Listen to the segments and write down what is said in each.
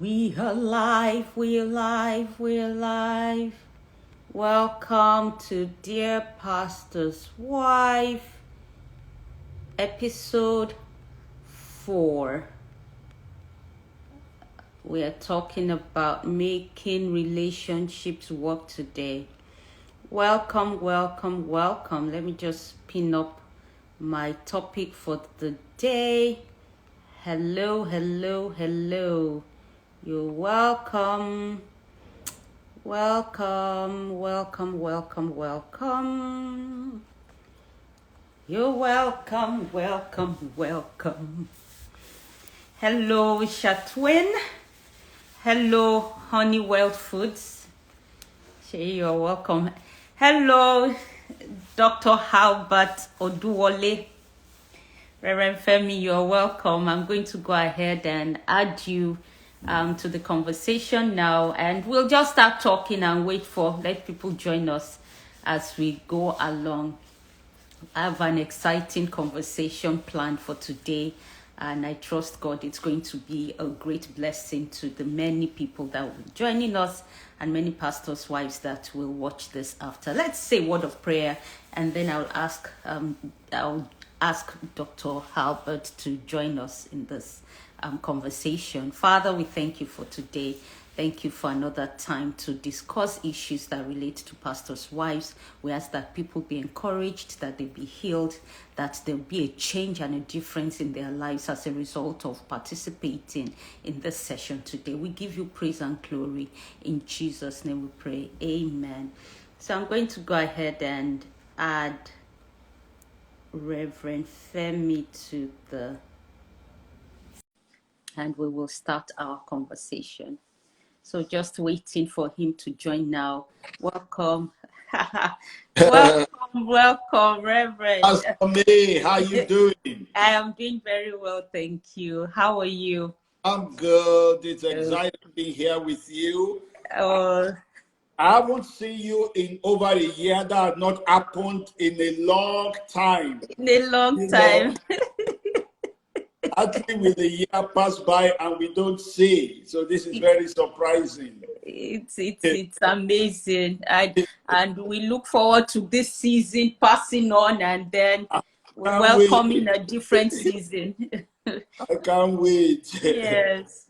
We are live, we are live, we are live. Welcome to Dear Pastor's Wife, episode 4. We are talking about making relationships work today. Welcome, welcome, welcome. Let me just pin up my topic for the day. Hello, hello, hello. You're welcome. Welcome, welcome, welcome, welcome. You're welcome, welcome, welcome. Hello, Shatwin. Hello, Honeywell Foods. You're welcome. Hello, Dr. Halbert Oduwole. Reverend Femi, you're welcome. I'm going to go ahead and add you to the conversation now, and we'll just start talking and let people join us as we go along. I have an exciting conversation planned for today, and I trust God it's going to be a great blessing to the many people that will be joining us and many pastors' wives that will watch this after. Let's say a word of prayer, and then I'll ask Dr. Halbert to join us in this conversation. Father, we thank you for today. Thank you for another time to discuss issues that relate to pastors' wives. We ask that people be encouraged, that they be healed, that there be a change and a difference in their lives as a result of participating in this session today. We give you praise and glory. In Jesus' name we pray. Amen. So I'm going to go ahead and add Reverend Femi to and we will start our conversation. So just waiting for him to join now. Welcome. welcome, Reverend. Pastor May, how you doing? I am doing very well, thank you. How are you? I'm good. It's exciting to be here with you. Oh, I haven't seen you in over a year. That has not happened in a long time. in a long time. Actually, with a year pass by and we don't see. So this is very surprising. It's amazing. And we look forward to this season passing on, and then welcoming a different season. I can't wait. Yes.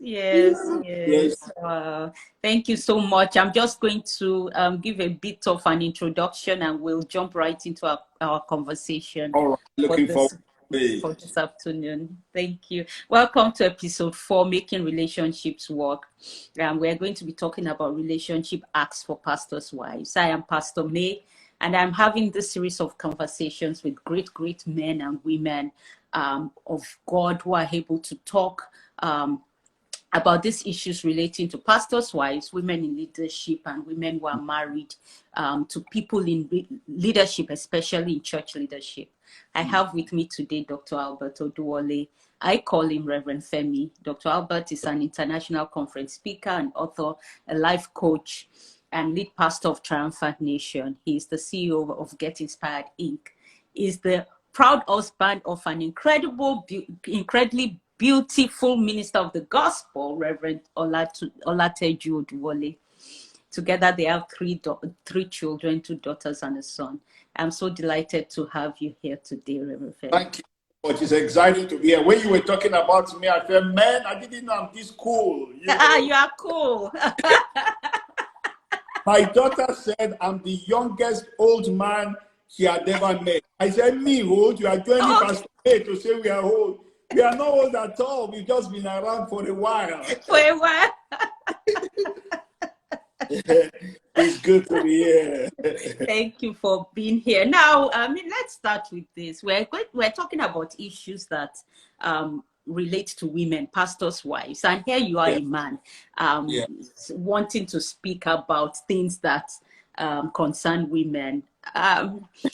Thank you so much. I'm just going to give a bit of an introduction, and we'll jump right into our conversation. All right, looking forward for this afternoon. Thank you. Welcome to episode 4, Making Relationships Work. We're going to be talking about relationship acts for pastors' wives. I am Pastor May, and I'm having this series of conversations with great men and women of God who are able to talk about these issues relating to pastors' wives, women in leadership, and women who are married, to people in leadership, especially in church leadership. I have with me today Dr. Albert Oduwole. I call him Reverend Femi. Dr. Albert is an international conference speaker and author, a life coach, and lead pastor of Triumphant Nation. He is the CEO of Get Inspired Inc. He is the proud husband of an incredibly beautiful minister of the gospel, Reverend Olateju Oduwole. Together, they have three children, 2 daughters and a son. I'm so delighted to have you here today, Reverend Femi. Thank you so much. It's exciting to be here. When you were talking about me, I felt, man, I didn't know I'm this cool. You are cool. My daughter said I'm the youngest old man she had ever met. I said, me old? You are joining Pastor A to say we are old. We are not old at all. We've just been around for a while. It's good to be here. Thank you for being here. Now, let's start with this. We're talking about issues that relate to women, pastors' wives, and here you are, a man, wanting to speak about things that concern women.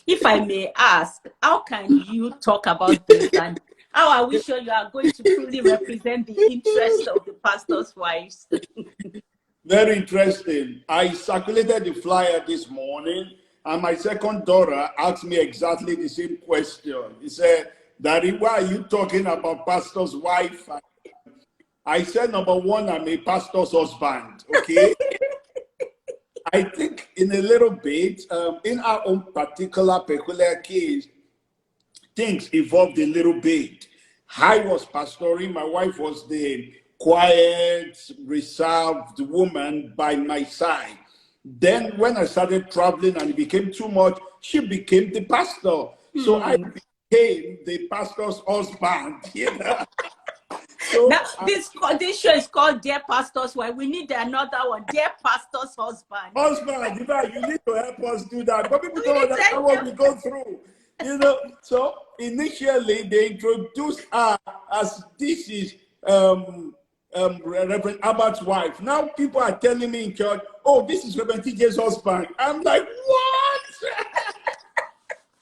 If I may ask, how can you talk about this, and how are we sure you are going to truly represent the interests of the pastors' wives? Very interesting. I circulated the flyer this morning, and my second daughter asked me exactly the same question. He said, Daddy, why are you talking about pastor's wife I said, number one, I'm a pastor's husband, okay? I think in a little bit, in our own peculiar case, things evolved a little bit. I was pastoring, my wife was the quiet, reserved woman by my side. Then when I started traveling and it became too much, she became the pastor. So I became the pastor's husband, you know. So now, this show is called Dear Pastor's Wife. We need another one. Dear Pastor's Husband. Husband, you need to help us do that. But people don't understand what we go through. You know, so initially they introduced her as this is Reverend Abbott's wife. Now people are telling me in church, oh, this is Reverend TJ's husband. I'm like, what?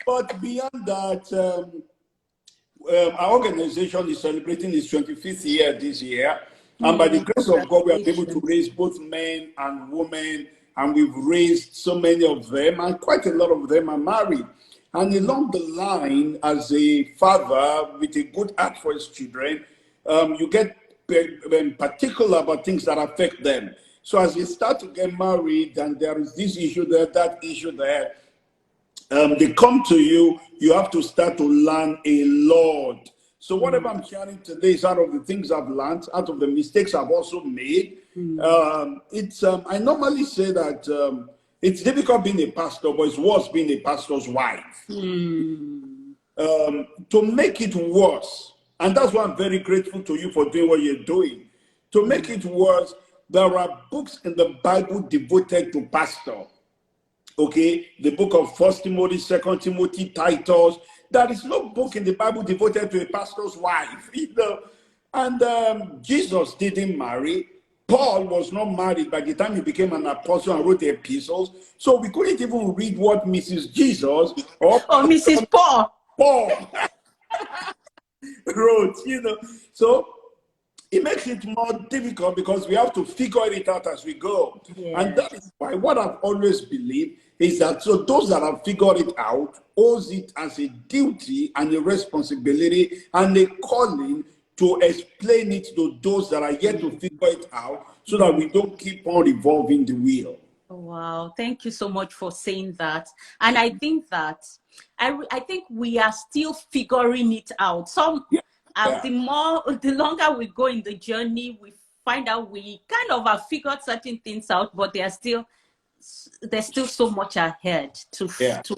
But beyond that, our organization is celebrating its 25th year this year. And by the grace of God, we are able to raise both men and women. And we've raised so many of them, and quite a lot of them are married. And along the line, as a father with a good heart for his children, you get particular about things that affect them. So as they start to get married, and there is this issue there, that issue there, they come to you, you have to start to learn a lot. So whatever I'm sharing today is out of the things I've learned, out of the mistakes I've also made. I normally say that it's difficult being a pastor, but it's worse being a pastor's wife. To make it worse, and that's why I'm very grateful to you for doing what you're doing. To make it worse, there are books in the Bible devoted to pastor. Okay, the book of 1 Timothy, 2 Timothy, Titus. There is no book in the Bible devoted to a pastor's wife, you know. And Jesus didn't marry. Paul was not married by the time he became an apostle and wrote the epistles. So we couldn't even read what Mrs. Jesus or Mrs. Paul wrote, you know. So it makes it more difficult because we have to figure it out as we go. Yeah. And that is why what I've always believed is that so those that have figured it out owes it as a duty and a responsibility and a calling to explain it to those that are yet to figure it out so that we don't keep on revolving the wheel. Wow, thank you so much for saying that. And I think that I think we are still figuring it out. The longer we go in the journey, we find out we kind of have figured certain things out, but there's still so much ahead to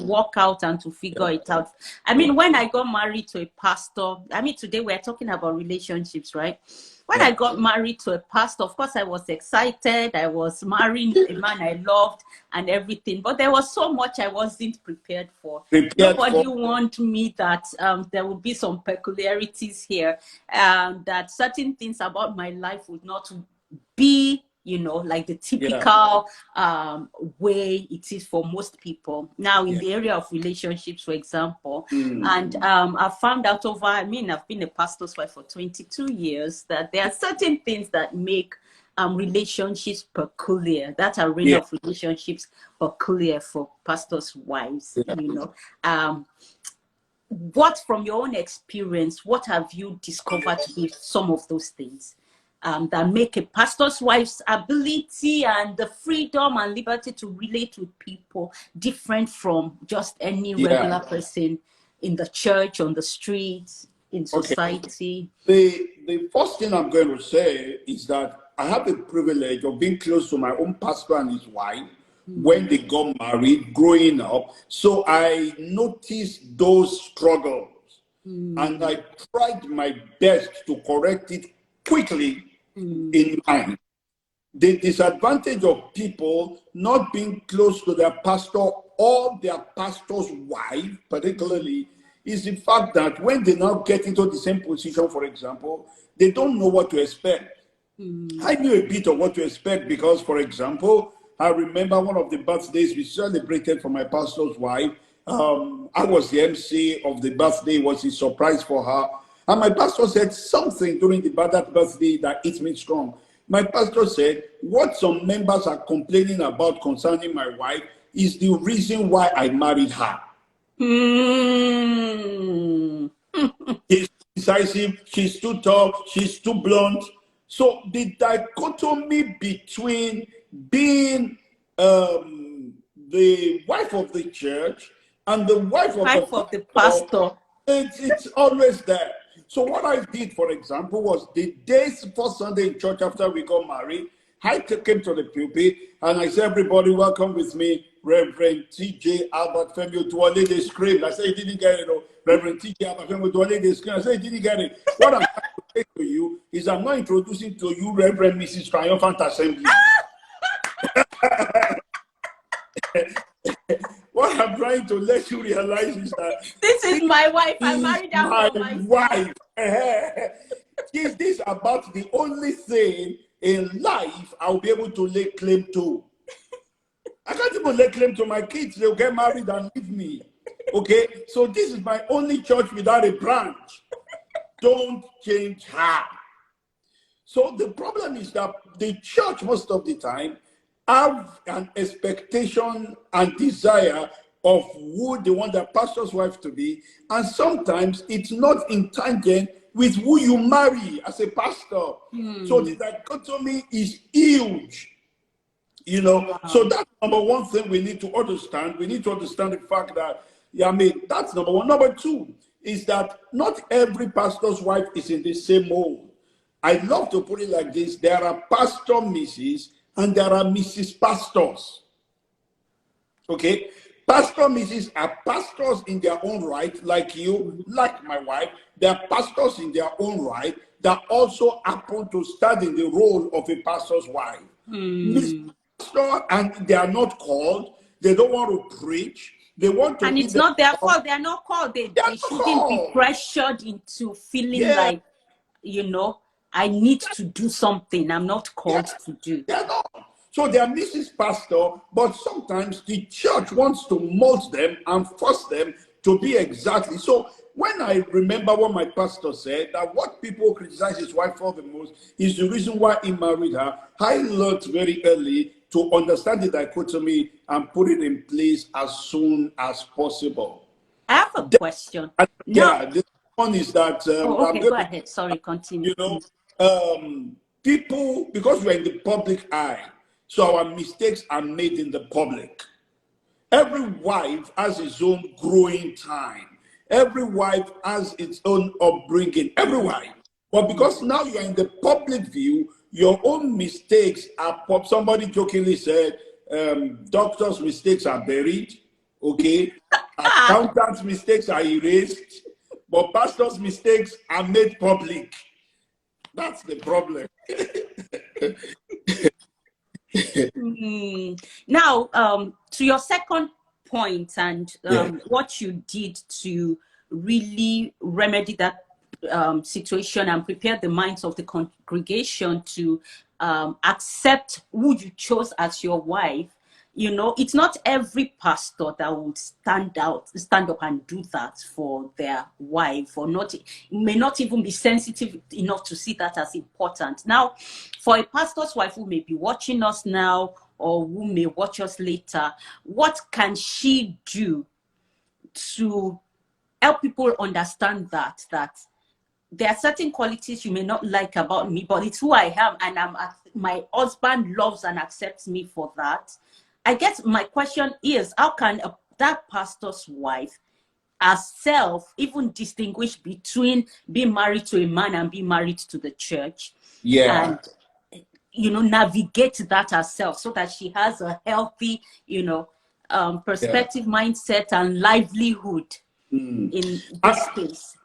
work out and to figure it out. I mean, when I got married to a pastor, I mean, today we're talking about relationships, right? When I got married to a pastor, of course, I was excited. I was marrying a man I loved and everything, but there was so much I wasn't prepared for. Nobody warned me that there would be some peculiarities here, that certain things about my life would not be, you know, like the typical way it is for most people. Now, in the area of relationships, for example, and I found out I've been a pastor's wife for 22 years, that there are certain things that make relationships peculiar, that arena of relationships peculiar for pastors' wives, you know. What, from your own experience, what have you discovered to be some of those things that make a pastor's wife's ability and the freedom and liberty to relate with people different from just any regular person in the church, on the streets, in society? The first thing I'm going to say is that I have the privilege of being close to my own pastor and his wife when they got married, growing up. So I noticed those struggles and I tried my best to correct it quickly in mind. The disadvantage of people not being close to their pastor or their pastor's wife, particularly, is the fact that when they now get into the same position, for example, they don't know what to expect. I knew a bit of what to expect because, for example, I remember one of the birthdays we celebrated for my pastor's wife. I was the MC of the birthday. It was a surprise for her. And my pastor said something during that birthday that hit me strong. My pastor said, what some members are complaining about concerning my wife is the reason why I married her. She's decisive, she's too tall, she's too blunt. So the dichotomy between being the wife of the church and the wife of the pastor, it's always there. So what I did, for example, was the days first Sunday in church after we got married, I came to the pulpit and I said, everybody, welcome with me, Reverend T.J. Albert Femi Oduwole. They screamed. I said, you didn't get it. Reverend T.J. Albert Femi Oduwole. They screamed. I said, you didn't get it. What I'm trying to say to you is I'm not introducing to you Reverend Mrs. Triumphant Assembly. What I'm trying to let you realize is that this is my wife. I married her for my myself. wife. Is this about the only thing in life I'll be able to lay claim to? I can't even lay claim to my kids. They'll get married and leave me. Okay, so this is my only church without a branch. Don't change her. So the problem is that the church most of the time have an expectation and desire of who they want their pastor's wife to be, and sometimes it's not in tangent with who you marry as a pastor. So the dichotomy is huge, you know. Wow. So that's number one thing we need to understand. We need to understand the fact that, yeah, I mean, that's number one. Number two is that not every pastor's wife is in the same mold. I love to put it like this: there are pastor Mrs. and there are Mrs. Pastors. Okay? Pastor Mrs. are pastors in their own right, like you, like my wife. They are pastors in their own right that also happen to stand in the role of a pastor's wife. Mrs. Pastor, and they are not called. They don't want to preach. They want to. And it's not their fault. They are not called. They shouldn't be pressured into feeling like, you know, I need to do something I'm not called to do. They're not. So they are Mrs. Pastor, but sometimes the church wants to mold them and force them to be exactly. So when I remember what my pastor said, that what people criticize his wife for the most is the reason why he married her, I learned very early to understand the dichotomy and put it in place as soon as possible. I have a question. The one is that... okay, go ahead. Sorry, continue. You know, people, because we're in the public eye, so our mistakes are made in the public. Every wife has its own growing time. Every wife has its own upbringing. Every wife. But because now you're in the public view, your own mistakes are pop. Somebody jokingly said, doctors' mistakes are buried. Okay. Accountants' mistakes are erased. But pastors' mistakes are made public. That's the problem. Now, to your second point and what you did to really remedy that situation and prepare the minds of the congregation to accept who you chose as your wife. You know, it's not every pastor that would stand up and do that for their wife, or may not even be sensitive enough to see that as important. Now, for a pastor's wife who may be watching us now or who may watch us later, what can she do to help people understand that there are certain qualities you may not like about me, but it's who I am, and my husband loves and accepts me for that? I guess my question is, how can that pastor's wife herself even distinguish between being married to a man and being married to the church? And, you know, navigate that herself so that she has a healthy, you know, perspective, mindset, and livelihood in this space?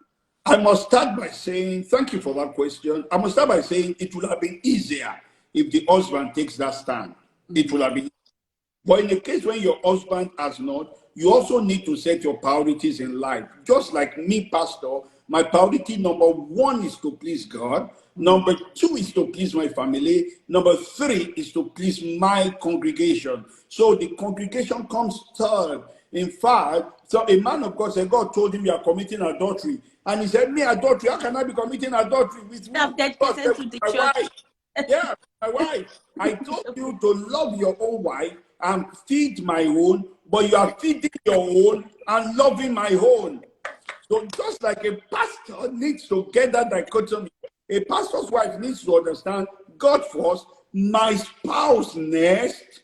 I must start by saying, thank you for that question. I must start by saying it would have been easier if the husband takes that stand. It would have been. But in the case when your husband has not, you also need to set your priorities in life. Just like me, pastor, my priority number one is to please God. Number two is to please my family. Number three is to please my congregation. So the congregation comes third. In fact, so a man of God said, God told him you are committing adultery. And he said, me adultery, how can I be committing adultery with me? Wife. Yeah, my wife. I told you to love your own wife and feed my own, but you are feeding your own and loving my own. So just like a pastor needs to get that dichotomy, A pastor's wife needs to understand God first, my spouse next,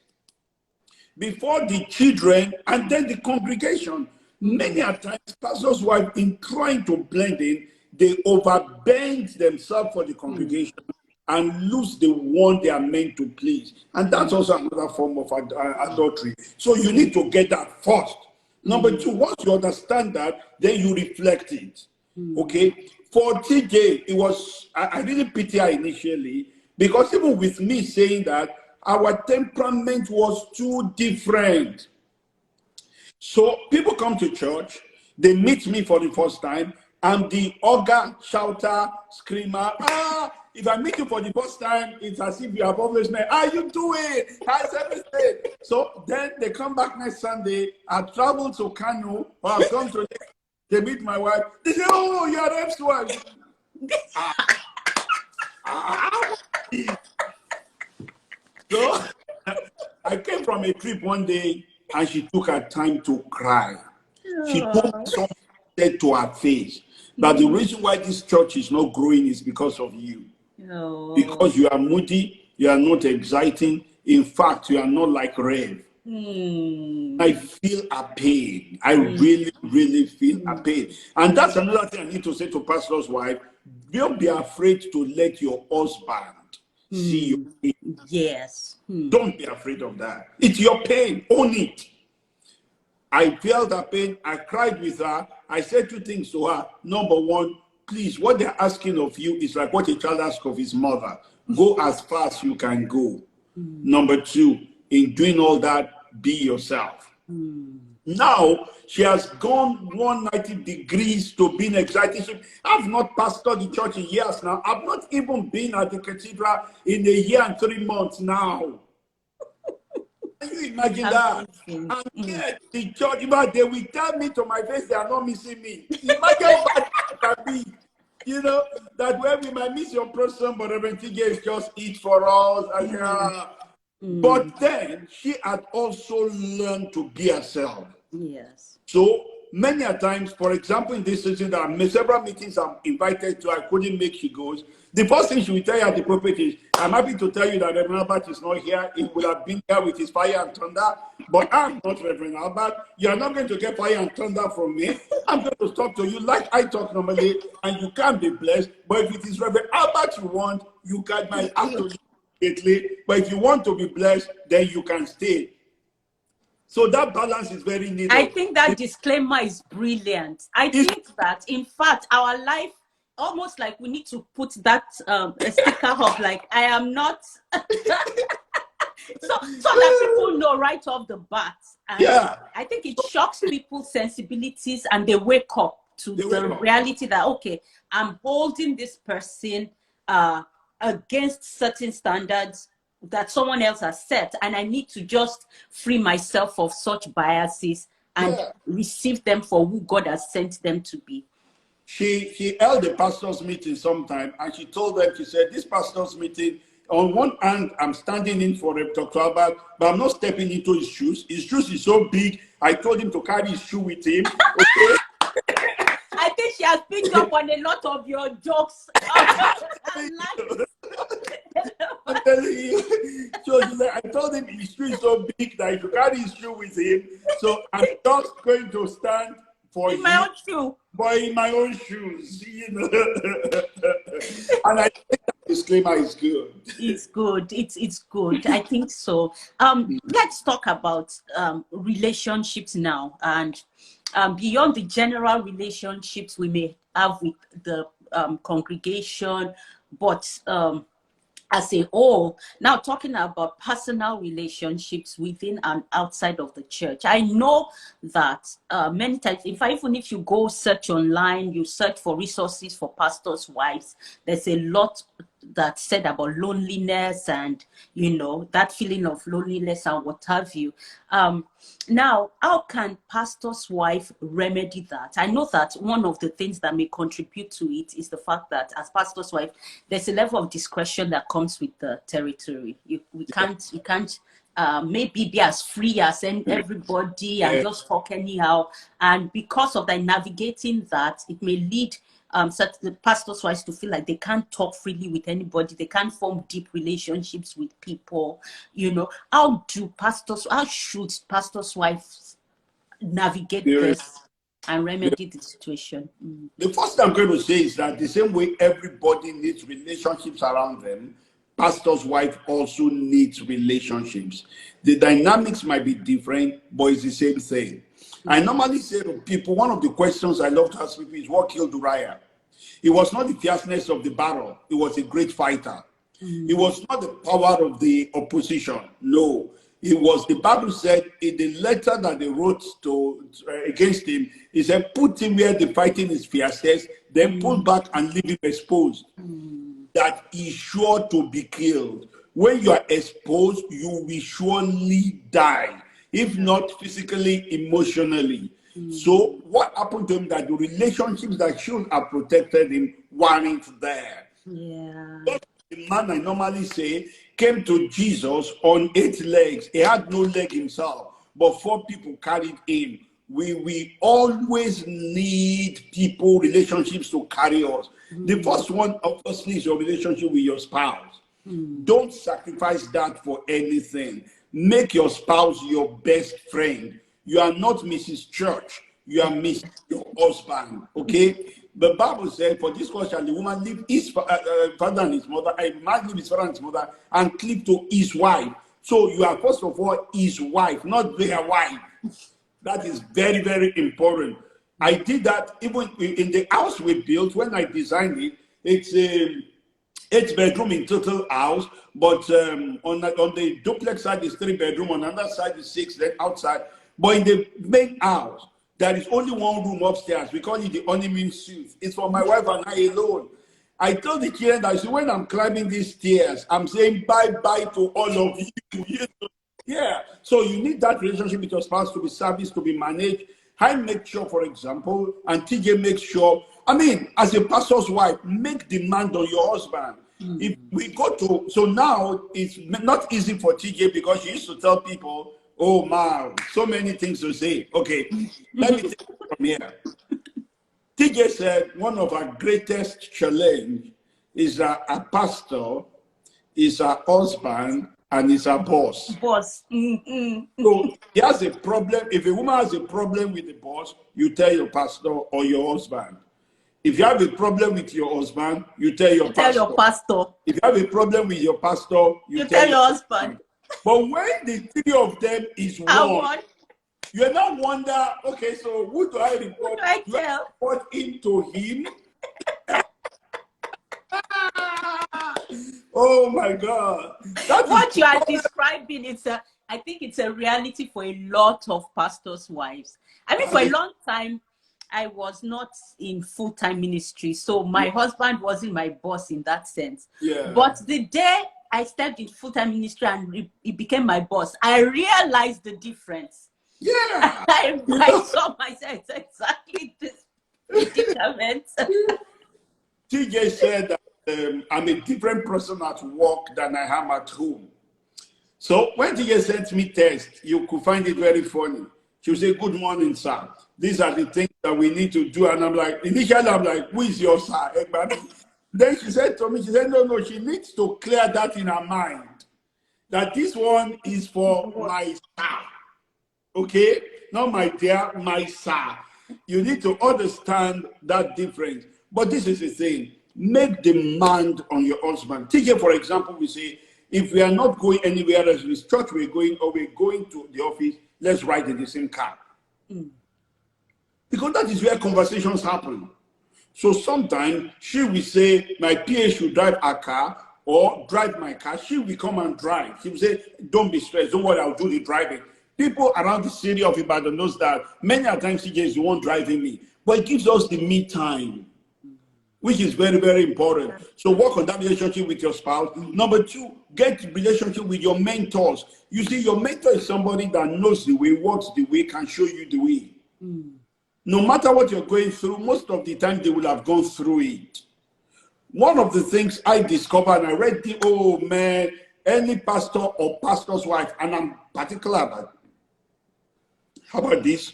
before the children, and then the congregation. Many a times, pastors' wives, in trying to blend in, they overbend themselves for the congregation and lose the one they are meant to please. And that's also another form of adultery. So you need to get that first. Number two, once you understand that, then you reflect it. Okay? For TJ, it was, I really pity her initially, because even with me saying that, our temperament was too different. So people come to church, they meet me for the first time. I'm the ogre, shouter, screamer. If I meet you for the first time, it's as if you have always met. How you doing? How's everything? So then they come back next Sunday. I travel to Kano, or I've come to they meet my wife. They say, oh, you're ex-wife. So I came from a trip one day, and she took her time to cry. She told me something said to her face that the reason why this church is not growing is because of you. Because you are moody, you are not exciting. In fact, you are not like Rev. I feel a pain. I really, really feel a pain. And that's another thing I need to say to pastor's wife. Don't be afraid to let your husband see your pain. Yes. Don't be afraid of that. It's your pain. Own it. I felt that pain. I cried with her. I said two things to her. Number one, please, what they're asking of you is like what a child asks of his mother. Go as far as you can go. Number two, in doing all that, be yourself. Now, she has gone 190 degrees to being excited. I've not pastored the church in years now. I've not even been at the cathedral in a year and 3 months now. Can you imagine that? And yet, the church, they will tell me to my face they are not missing me. Imagine how bad it can be. You know, that when we might miss your person, but Reverend TJ is just it for us. But then, she had also learned to be herself. Yes. So many a times, for example, in this season, there are several meetings I'm invited to, I couldn't make, she goes. The first thing she will tell you at the pulpit is, I'm happy to tell you that Reverend Albert is not here. He would have been here with his fire and thunder, but I'm not Reverend Albert. You are not going to get fire and thunder from me. I'm going to talk to you like I talk normally, and you can be blessed. But if it is Reverend Albert you want, you can might have to immediately. But if you want to be blessed, then you can stay. So that balance is very needed. I think that disclaimer is brilliant. I think that, in fact, our life, almost like we need to put that a sticker up, like, I am not, so that people know right off the bat. And I think it shocks people's sensibilities, and they wake up to the reality that, okay, I'm holding this person against certain standards that someone else has set, and I need to just free myself of such biases and receive them for who God has sent them to be. She held a pastor's meeting sometime, and she told them, she said, this pastor's meeting, on one hand, I'm standing in for Dr. Albert, but I'm not stepping into his shoes. His shoes is so big, I told him to carry his shoe with him. Okay? I think she has picked up on a lot of your jokes. I'm telling you. So I told him his shoe is so big that he should carry his shoe with him. So I'm just going to stand for in my own shoe. But in my own shoes, you know. And I think that disclaimer is good. It's good. It's good. I think so. Let's talk about relationships now, and beyond the general relationships we may have with the congregation, but as a whole, now talking about personal relationships within and outside of the church. I know that many times, even if you go search online, you search for resources for pastors' wives, there's a lot that's said about loneliness and, you know, that feeling of loneliness and what have you. Now, how can pastor's wife remedy that? I know that one of the things that may contribute to it is the fact that as pastor's wife, there's a level of discretion that comes with the territory. You can't maybe be as free as everybody and just talk anyhow. And because of that, navigating that, it may lead such the pastors' wives to feel like they can't talk freely with anybody, they can't form deep relationships with people. How should pastors' wives navigate this and remedy the situation? The first thing I'm going to say is that the same way everybody needs relationships around them, pastor's wife also needs relationships. The dynamics might be different, but it's the same thing. I normally say to people, one of the questions I love to ask people is, what killed Uriah? It was not the fierceness of the battle. It was a great fighter. It was not the power of the opposition. No. It was, the Bible said in the letter that they wrote against him, he said, put him where the fighting is fiercest, then pull back and leave him exposed. That is sure to be killed. When you are exposed, you will surely die, if not physically, emotionally. So what happened to him, that the relationships that should have protected him weren't there. The man, I normally say, came to Jesus on 8 legs. He had no leg himself, but 4 people carried him. We always need people, relationships to carry us. The first one, obviously, is your relationship with your spouse. Don't sacrifice that for anything. Make your spouse your best friend. You are not Mrs. Church. You are Mrs. your husband. Okay? The Bible said, for this cause shall the woman leave his father and his mother, a man leave his father and his mother, and cleave to his wife. So you are, first of all, his wife, not their wife. That is very, very important. I did that even in the house we built. When I designed it, it's a 8-bedroom in total house, but on the duplex side is 3-bedroom, on the other side is 6, then outside. But in the main house, there is only one room upstairs. We call it the honeymoon suite. It's for my wife and I alone. I told the children that when I'm climbing these stairs, I'm saying bye-bye to all of you. Yeah. So you need that relationship with your spouse to be serviced, to be managed. I make sure, for example, and TJ makes sure, I mean, as a pastor's wife, make demand on your husband. If we go to, so now it's not easy for TJ because she used to tell people, oh man, so many things to say. Okay, let me take it from here. TJ said one of our greatest challenge is that a pastor is a husband and is a boss. Boss. So he has a problem. If a woman has a problem with the boss, you tell your pastor or your husband. If you have a problem with your husband, you tell your pastor. Tell your pastor. If you have a problem with your pastor, you tell your husband. But when the 3 of them is one, you now wonder, okay, so who do I report? Do I report into him? Oh my God. What you are describing, I think it's a reality for a lot of pastors' wives. I mean, for a long time, I was not in full-time ministry, so my husband wasn't my boss in that sense. Yeah. But the day I stepped in full-time ministry and he became my boss, I realized the difference. Yeah. I saw myself exactly this predicament. TJ said that I'm a different person at work than I am at home. So when TJ sent me text, you could find it very funny. She would say, good morning, sir. These are the things that we need to do. And I'm like, initially, I'm like, who is your sir? Then she said to me, she said, no, she needs to clear that in her mind. That this one is for my sir. Okay? Not my dear, my sir. You need to understand that difference. But this is the thing. Make demand on your husband. TJ, for example, we say, if we are not going anywhere else, with church we're going, or we're going to the office, let's ride in the same car. Because that is where conversations happen. So sometimes she will say, my PA should drive a car or drive my car. She will come and drive. She will say, don't be stressed. Don't worry, I'll do the driving. People around the city of Ibadan knows that many a times CJ is the one driving me. But it gives us the me time, which is very, very important. So work on that relationship with your spouse. Number 2, get relationship with your mentors. You see, your mentor is somebody that knows the way, walks the way, can show you the way. No matter what you're going through, most of the time they will have gone through it. One of the things I discovered, and I read any pastor or pastor's wife, and I'm particular about, how about this?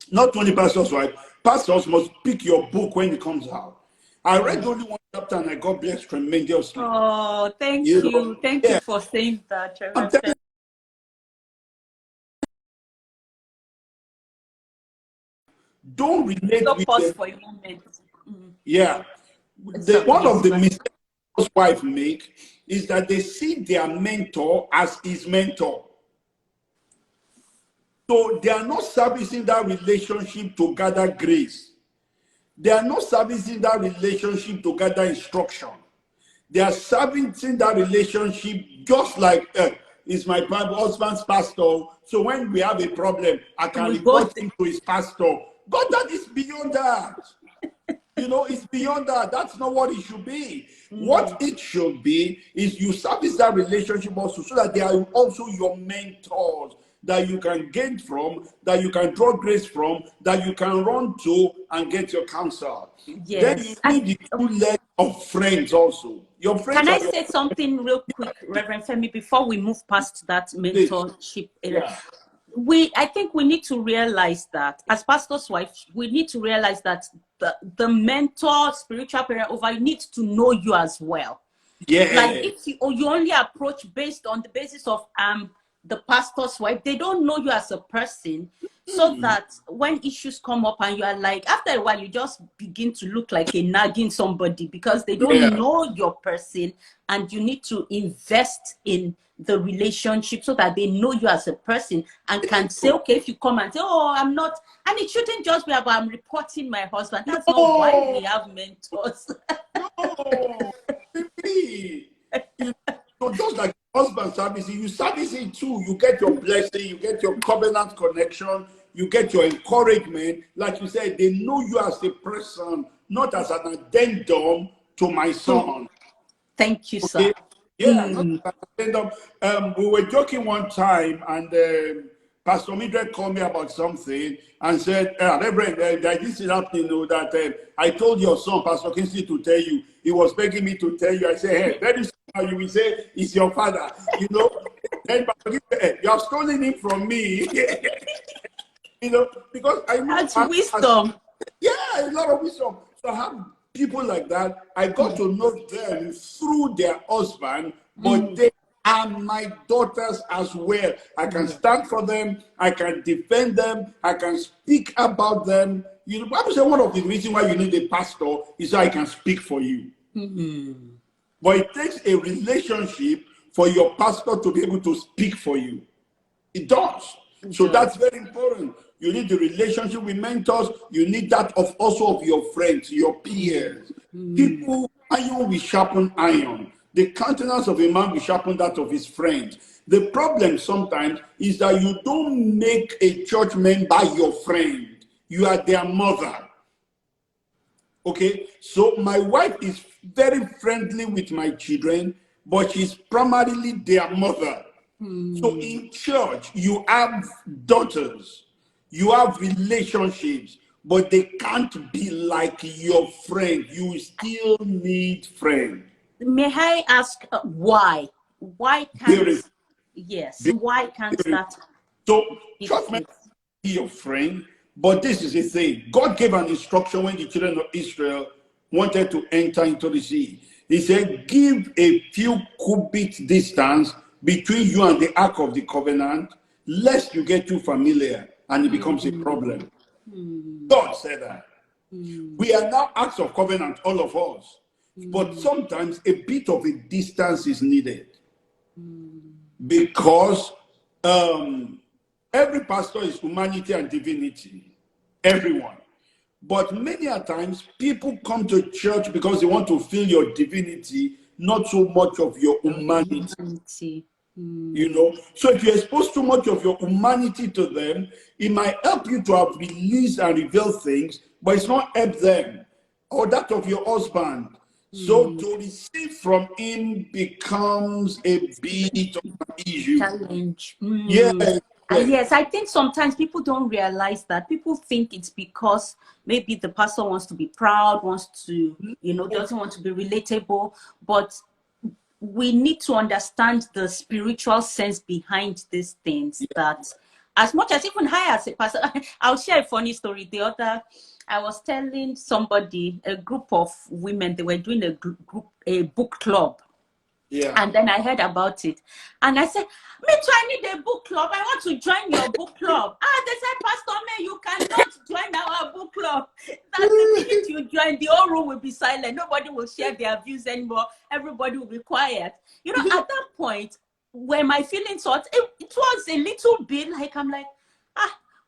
Not only pastor's wife, pastors must pick your book when it comes out. I read only one chapter and I got blessed tremendously. Oh, thank You you. know, Thank you yeah. for saying that, I'm Reverend. telling you, don't relate Stop with pause them. for a moment. Mm. Yeah. So One of please the go ahead. mistakes most wives make is that they see their mentor as his mentor. So they are not servicing that relationship to gather grace. They are not servicing that relationship to gather instruction. They are servicing that relationship just like is my husband's pastor. So when we have a problem, I can We go. report him to his pastor. God, that is beyond that. You know, it's beyond that. That's not what it should be. What it should be is you service that relationship also so that they are also your mentors that you can gain from, that you can draw grace from, that you can run to and get your counsel. Then you Yes. need the two legs of friends also. Your Can friends I are your say something real quick, Reverend Femi, before we move past that place. mentorship area? Yeah. I think we need to realize that as pastor's wife, we need to realize that the mentor, spiritual parent over, needs to know you as well. Like Yeah. if you only approach based on the basis of the pastor's wife, they don't know you as a person. So that when issues come up and you are like, after a while, you just begin to look like a nagging somebody because they don't Yeah. know your person, and you need to invest in the relationship so that they know you as a person and can say, okay, if you come and say, oh, I'm not, and it shouldn't just be about I'm reporting my husband. That's not why No. we have mentors. No. Baby. So just like husband servicing, you service it too. You get your blessing, you get your covenant connection, you get your encouragement. Like you said, they know you as a person, not as an addendum to my son. Thank you, sir. Okay? Yeah, not as an addendum. We were joking one time, and Pastor Midred called me about something and said, Reverend, that this is happening, that I told your son, Pastor Kingsley, to tell you. He was begging me to tell you. I said, hey, very soon you will say, it's your father. You know, then you have stolen him from me. You know, because I know, That's wisdom. yeah, a lot of wisdom. So I have people like that. I got to know them through their husband, but they are my daughters as well. I can stand for them. I can defend them. I can speak about them. You know, Bible says one of the reasons why you need a pastor is so I can speak for you. But it takes a relationship for your pastor to be able to speak for you. It does. So that's very important. You need the relationship with mentors. You need that of also of your friends, your peers. People, iron will sharpen iron. The countenance of a man will sharpen that of his friends. The problem sometimes is that you don't make a judgment by your friend. You are their mother. Okay, so my wife is very friendly with my children, but she's primarily their mother. So in church, you have daughters, you have relationships, but they can't be like your friend. You still need friends. May I ask why? Why can't, Very, yes, very, why can't very. that So be the church members case? be your friend, but this is the thing. God gave an instruction when the children of Israel wanted to enter into the sea. He said, give a few cubit distance between you and the ark of the covenant, lest you get too familiar and it becomes a problem. God said that. We are now acts of covenant, all of us. But sometimes a bit of a distance is needed because every pastor is humanity and divinity. Everyone. But many a times, people come to church because they want to feel your divinity, not so much of your humanity. Humanity. You know, so if you expose too much of your humanity to them, it might help you to have released and revealed things, but it's not help them or that of your husband. So to receive from him becomes a bit of an issue. Challenge. Yeah, yeah, Yes, I think sometimes people don't realize that. People think it's because maybe the pastor wants to be proud, wants to, doesn't want to be relatable. But we need to understand the spiritual sense behind these things, that as much as even high as a pastor. I'll share a funny story. I was telling somebody, a group of women, they were doing a book club. Yeah. And then I heard about it. And I said, me too, I need a book club. I want to join your book club. They said, Pastor May, you cannot join our book club. That the minute you join, the whole room will be silent. Nobody will share their views anymore. Everybody will be quiet. You know, at that point, where my feelings hurt, it was a little bit like, I'm like,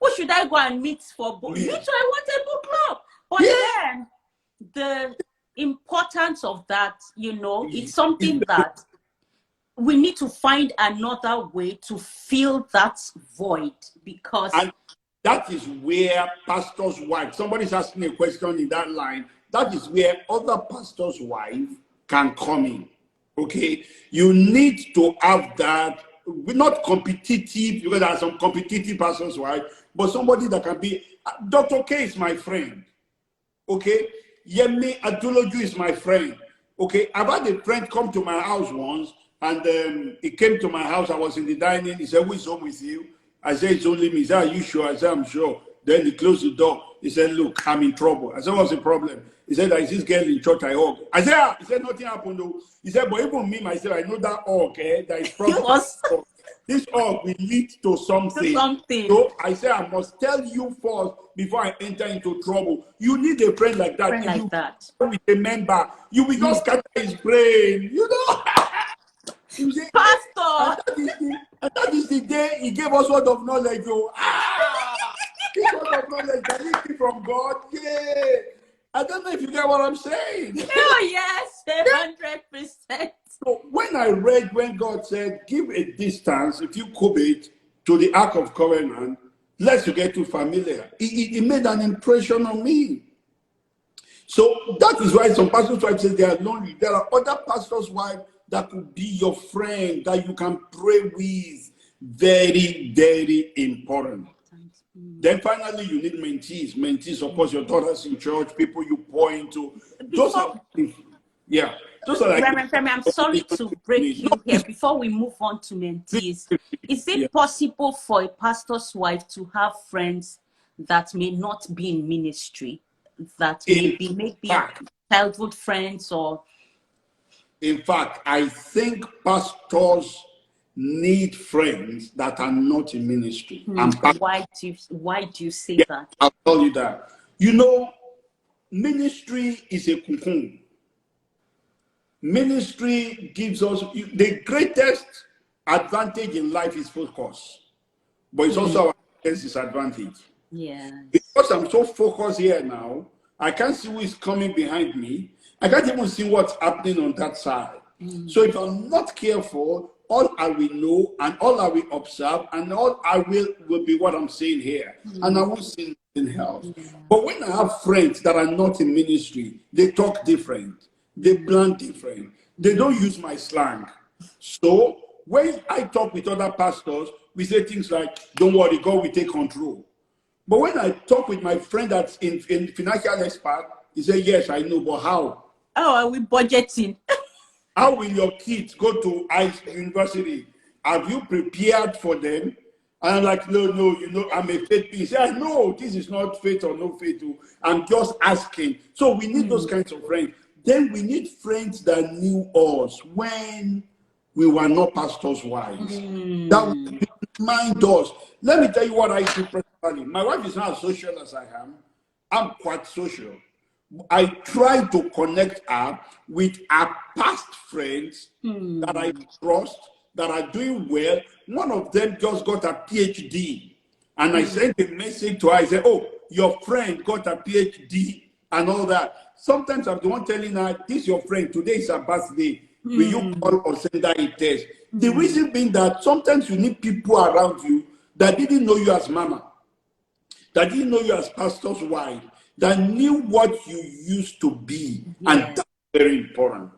who should I go and meet for book? Me too, I want a book club. But then, the importance of that, you know, it's something that we need to find another way to fill that void, because and that is where pastors' wives, somebody's asking a question in that line, that is where other pastors' wives can come in. Okay, you need to have that. We're not competitive, because there are some competitive pastors' wives, but somebody that can be. Dr. K is my friend. Okay, Yemi Adoloju is my friend. Okay, I've had a friend come to my house once, and he came to my house. I was in the dining. He said, "Who is home with you?" I said, "It's only me." He said, "Are you sure?" I said, "I'm sure." Then he closed the door. He said, "Look, I'm in trouble." I said, "What's the problem?" He said, "There is this girl in church I hug." I said, "He said, nothing happened though." He said, "But even me myself, I know that hug, that is problem. This hug will lead to something." So I said, "I must tell you first before I enter into trouble." You need a friend like that. If you with a member, you will just scatter his brain, you know. You say, Pastor, and that is the day he gave us word of knowledge. This word of knowledge that is from God. Yeah. I don't know if you get what I'm saying. Oh, yes, 100%. So when God said, give a distance, if you covet, to the Ark of Covenant, lest you get too familiar, it made an impression on me. So that is why some pastors' wives say they are lonely. There are other pastors' wives that could be your friend, that you can pray with. Very, very important. Then finally, you need mentees. Mentees, of course, your daughters in church, people you pour into. Those are like, Reverend Femi, I'm sorry to break you here. Before we move on to mentees, is it possible for a pastor's wife to have friends that may not be in ministry, that may be maybe childhood friends or? In fact, I think pastors need friends that are not in ministry. Why do you say that? I'll tell you that. You know, ministry is a cocoon. Ministry gives us the greatest advantage in life is focus, but it's also our greatest disadvantage. Yeah. Because I'm so focused here now, I can't see who is coming behind me. I can't even see what's happening on that side. So if I'm not careful, all I will know and all I will observe and all I will be what I'm saying here. And I won't see anything else. But when I have friends that are not in ministry, they talk different. They plan different. They don't use my slang. So when I talk with other pastors, we say things like, "Don't worry, God will take control." But when I talk with my friend that's in financial expert, he says, "Yes, I know, but how? Oh, are we budgeting? How will your kids go to university? Have you prepared for them?" And I'm like, no, you know, I'm a faith piece. He said, "No, this is not faith or no faith. I'm just asking." So we need those kinds of friends. Then we need friends that knew us when we were not pastors' wives. That would remind us. Let me tell you what I do personally. My wife is not as social as I am. I'm quite social. I try to connect her with our past friends that I trust, that are doing well. One of them just got a PhD. And I sent a message to her. I said, "Oh, your friend got a PhD and all that." Sometimes I'm the one telling her, "This is your friend. Today is her birthday. Will you call or send her a text?" The reason being that sometimes you need people around you that didn't know you as mama, that didn't know you as pastor's wife, that knew what you used to be. And that's very important.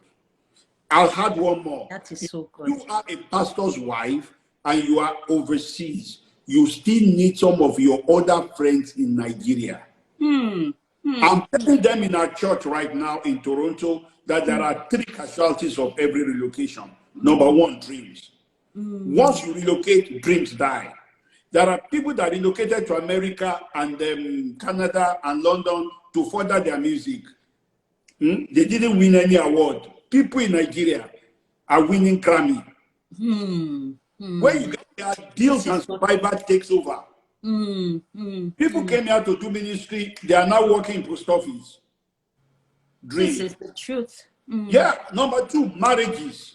I'll add one more. That is so good. You are a pastor's wife and you are overseas. You still need some of your other friends in Nigeria. I'm telling them in our church right now in Toronto that there are 3 casualties of every relocation. Number 1, dreams. Once you relocate, dreams die. There are people that relocated to America and Canada and London to further their music. They didn't win any award. People in Nigeria are winning Grammy. When you get there, deals and survivor takes over. People came here to do ministry. They are now working in post office. Dream. This is the truth. Yeah. Number two, marriages.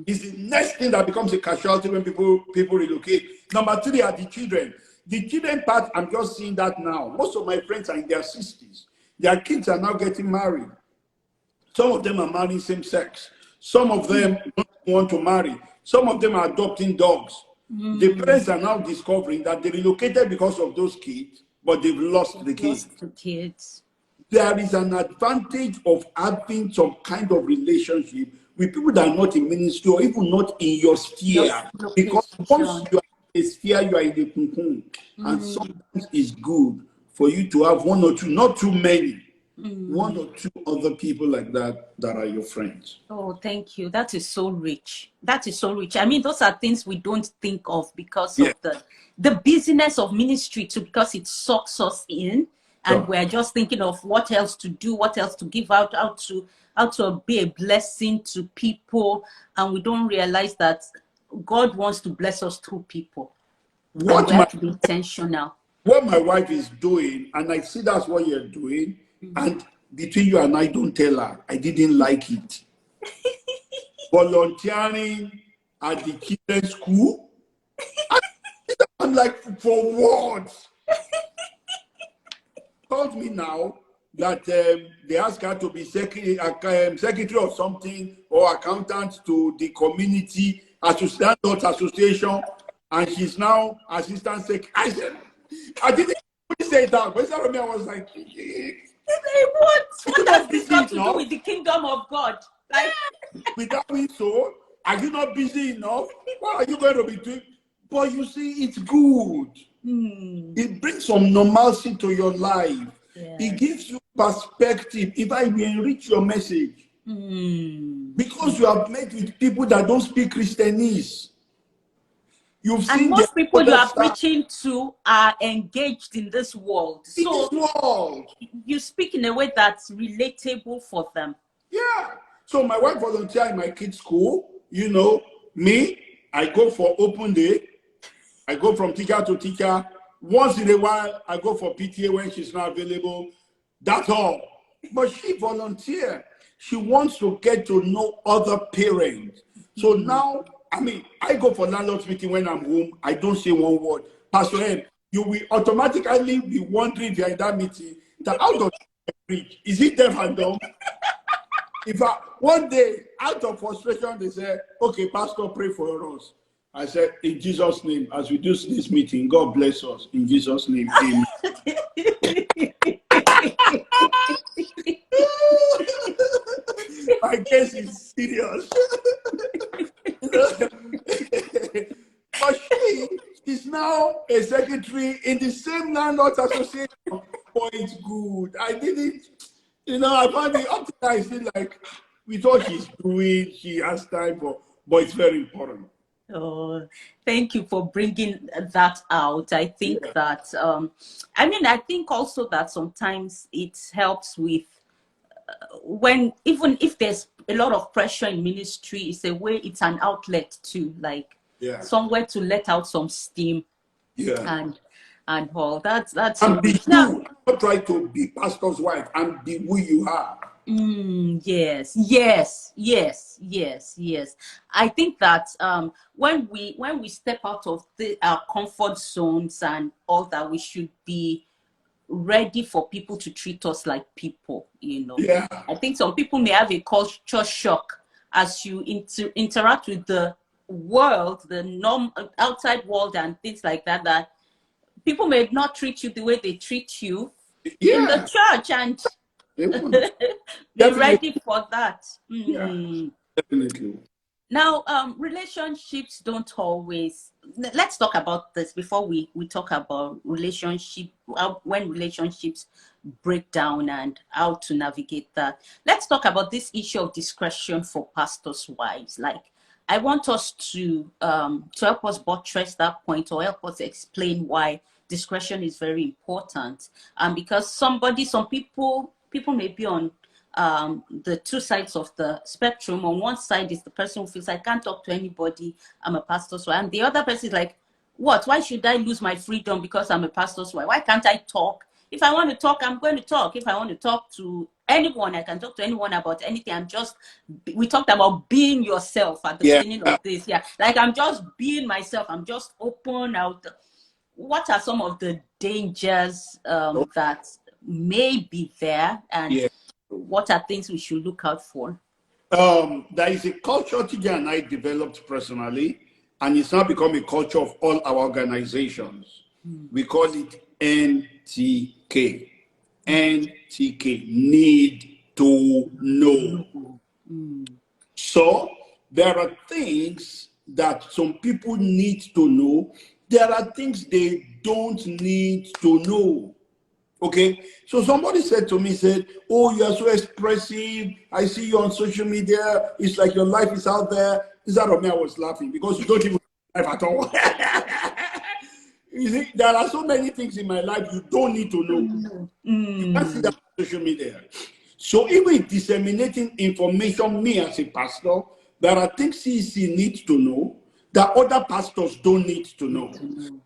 Is the next thing that becomes a casualty when people relocate. Number three are the children. The children part, I'm just seeing that now. Most of my friends are in their 60s. Their kids are now getting married. Some of them are marrying same sex. Some of them don't want to marry. Some of them are adopting dogs. The parents are now discovering that they relocated because of those kids, but they've lost the kids. There is an advantage of having some kind of relationship with people that are not in ministry or even not in your sphere. Because once you are in a sphere, you are in a cocoon. And sometimes it's good for you to have one or two, not too many, one or two other people like that are your friends. Oh, thank you. That is so rich. That is so rich. I mean, those are things we don't think of because of the busyness of ministry too, because it sucks us in. And we're just thinking of what else to do, what else to give out, how to be a blessing to people. And we don't realize that God wants to bless us through people. We have to be intentional. What my wife is doing, and I see that's what you're doing, and between you and I, don't tell her, I didn't like it. Volunteering at the children's school. I'm like, for what? Told me now that they ask her to be secretary of something or accountant to the community association, and she's now assistant secretary. I didn't say that, but I was like, what does this got to do with the kingdom of God? Like, without me, so are you not busy enough? What are you going to be doing? But you see, it's good. It brings some normalcy to your life. It gives you perspective. If I will enrich your message, because you have met with people that don't speak Christianese. You've seen most people you are preaching to are engaged in this world. So you speak in a way that's relatable for them. Yeah. So my wife volunteered in my kids' school. You know, me, I go for open day. I go from teacher to teacher. Once in a while, I go for PTA when she's not available. That's all. But she volunteered. She wants to get to know other parents. So now, I mean, I go for landlord's meeting when I'm home. I don't say one word. Pastor M, you will automatically be wondering if you're in that meeting, that how does he preach? Is he deaf and dumb? If one day, out of frustration, they say, okay, Pastor, pray for us. I said, in Jesus' name, as we do this meeting, God bless us. In Jesus' name, amen. My case is serious. But she's now a secretary in the same landlords association. But it's good. I didn't, I found it up to now. I feel like with what she's doing, she has time for, but it's very important. Oh, thank you for bringing that out. I think that, I think also that sometimes it helps with when, even if there's a lot of pressure in ministry, it's a way, it's an outlet to somewhere to let out some steam. And all that's and be you. Not try to be pastor's wife and be who you are. Yes. I think that when we step out of our comfort zones and all that, we should be ready for people to treat us like people. I think some people may have a culture shock as you interact with the world, the outside world and things like that, that people may not treat you the way they treat you in the church, and be ready for that. Definitely. Now, relationships don't always. Let's talk about this before we talk about when relationships break down and how to navigate that. Let's talk about this issue of discretion for pastors' wives. Like, I want us to help us buttress that point or help us explain why discretion is very important. Because some people may be on the two sides of the spectrum. On one side is the person who feels I can't talk to anybody, I'm a pastor's wife, and the other person is like, what? Why should I lose my freedom because I'm a pastor's wife? Why can't I talk? If I want to talk, I'm going to talk. If I want to talk to anyone, I can talk to anyone about anything. We talked about being yourself at the beginning of this. Yeah, like I'm just being myself. I'm just open out. What are some of the dangers that may be there, and what are things we should look out for? There is a culture TJ and I developed personally, and it's now become a culture of all our organizations. We call it NTK. NTK, need to know. So there are things that some people need to know. There are things they don't need to know. Okay, so somebody said to me, oh, you are so expressive. I see you on social media. It's like your life is out there. Instead of me, I was laughing because you don't even have life at all. You see, there are so many things in my life you don't need to know. You can't see that on social media. So even disseminating information, me as a pastor, there are things CEC needs to know that other pastors don't need to know.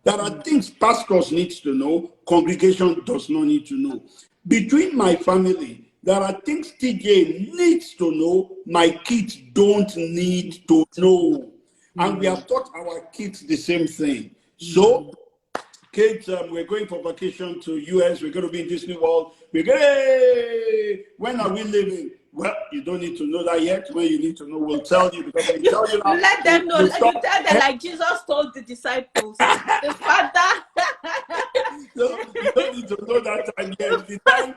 There are things pastors need to know, congregation does not need to know. Between my family, there are things TJ needs to know, my kids don't need to know. And we have taught our kids the same thing. So, kids, we're going for vacation to US, we're going to be in Disney World. When are we leaving? Well, you don't need to know that yet. When you need to know, we'll tell you. Because we tell you now, you let them know. You tell them like Jesus told the disciples, the Father. So you don't need to know that time yet. The time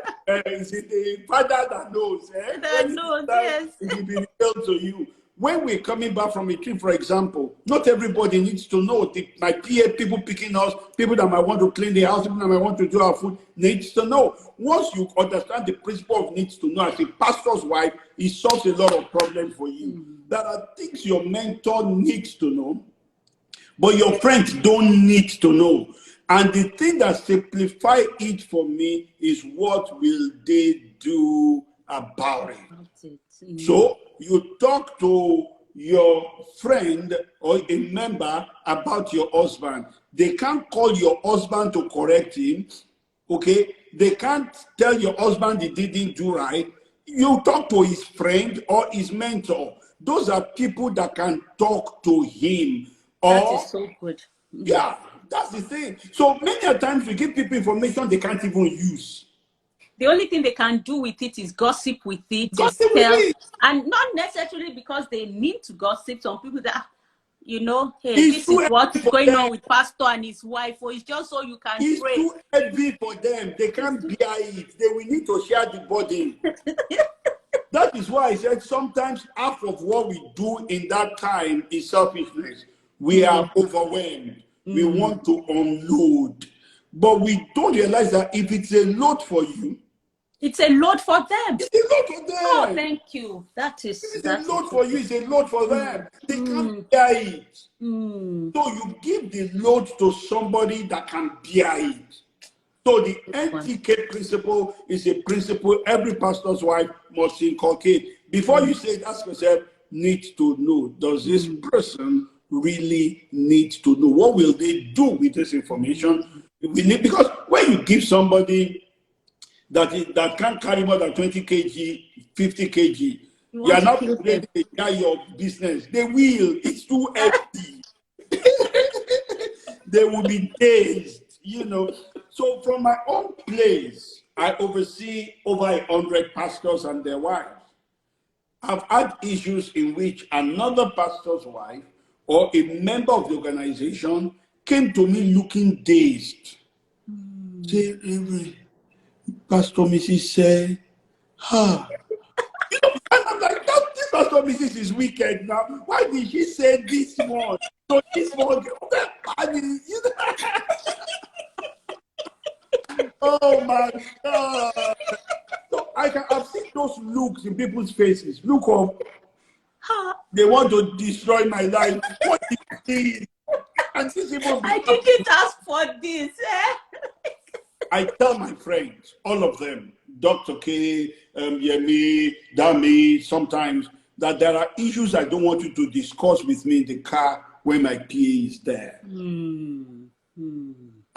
is the Father that knows. That knows, yes. It will be revealed to you. When we're coming back from a trip, for example, not everybody needs to know. My PA, people picking us, people that might want to clean the house, people that might want to do our food, needs to know. Once you understand the principle of needs to know, as a pastor's wife, it solves a lot of problems for you. There are things your mentor needs to know, but your friends don't need to know. And the thing that simplifies it for me is what will they do about it? So you talk to your friend or a member about your husband. They can't call your husband to correct him. Okay? They can't tell your husband he didn't do right. You talk to his friend or his mentor. Those are people that can talk to him. That is so good. Yeah, that's the thing. So many times we give people information they can't even use. The only thing they can do with it is gossip with it. And not necessarily because they need to gossip. Some people that, hey, this is what's going on with pastor and his wife, or it's just so you can it's pray. Too heavy for them. They can't bear it. They will need to share the burden. That is why I said sometimes half of what we do in that time is selfishness. We are overwhelmed. We want to unload. But we don't realize that if it's a load for you, it's a load for them. It's a load for them. Oh, thank you. It's a load for you. It's a load for them. They can't bear it. So you give the load to somebody that can bear it. So the NTK principle is a principle every pastor's wife must inculcate. Before you say it, ask yourself, need to know. Does this person really need to know? What will they do with this information? Because when you give somebody that can't carry more than 20 kg, 50 kg, you are not ready to carry your business. They will. It's too heavy. They will be dazed, So from my own place, I oversee over 100 pastors and their wives. I've had issues in which another pastor's wife or a member of the organization came to me looking dazed. Say, Pastor Mrs. said, and I'm like, this Pastor Mrs. is wicked now. Why did she say this one? So this one, oh my God. So I've seen those looks in people's faces. Look of, They want to destroy my life. What is this? And these people I didn't ask for this. I tell my friends, all of them, Dr. K, Yemi, Dami, sometimes, that there are issues I don't want you to discuss with me in the car when my PA is there.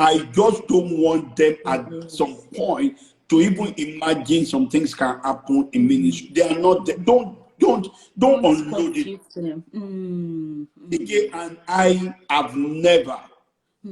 I just don't want them at some point to even imagine some things can happen in ministry. They are not there. Don't unload it. DJ and I have never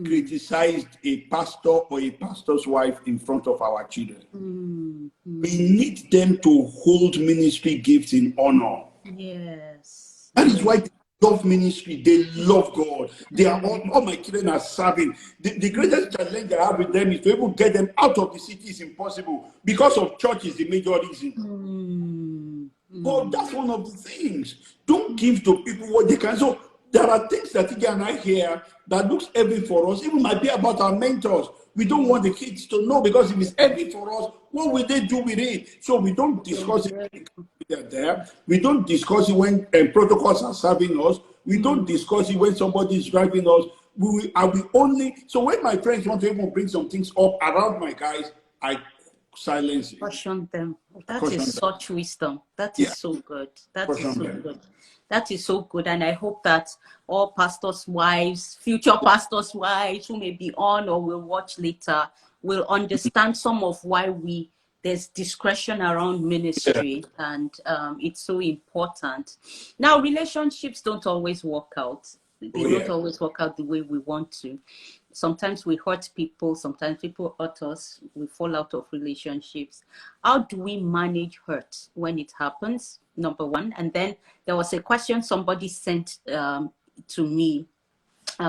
criticized a pastor or a pastor's wife in front of our children. We need them to hold ministry gifts in honor. Yes. That is why they love ministry. They love God. They are all my children are serving. The greatest challenge I have with them is to even get them out of the city is impossible because of church is the major reason. But that's one of the things. Don't give to people what they can. So there are things that Ike and I hear that looks heavy for us. Even might be about our mentors. We don't want the kids to know because if it's heavy for us, what will they do with it? So we don't discuss it there. We don't discuss it when protocols are serving us. We don't discuss it when somebody is driving us. We only. So when my friends want to even bring some things up around my guys, I silence it. Caution them. That is such wisdom. That is so good. That is so good. That is so good. And I hope that all pastors' wives, future pastors' wives who may be on or will watch later will understand some of why there's discretion around ministry, and it's so important. Now, relationships don't always work out. They don't always work out the way we want to. Sometimes we hurt people, sometimes people hurt us, we fall out of relationships. How do we manage hurt when it happens? Number one. And then there was a question somebody sent to me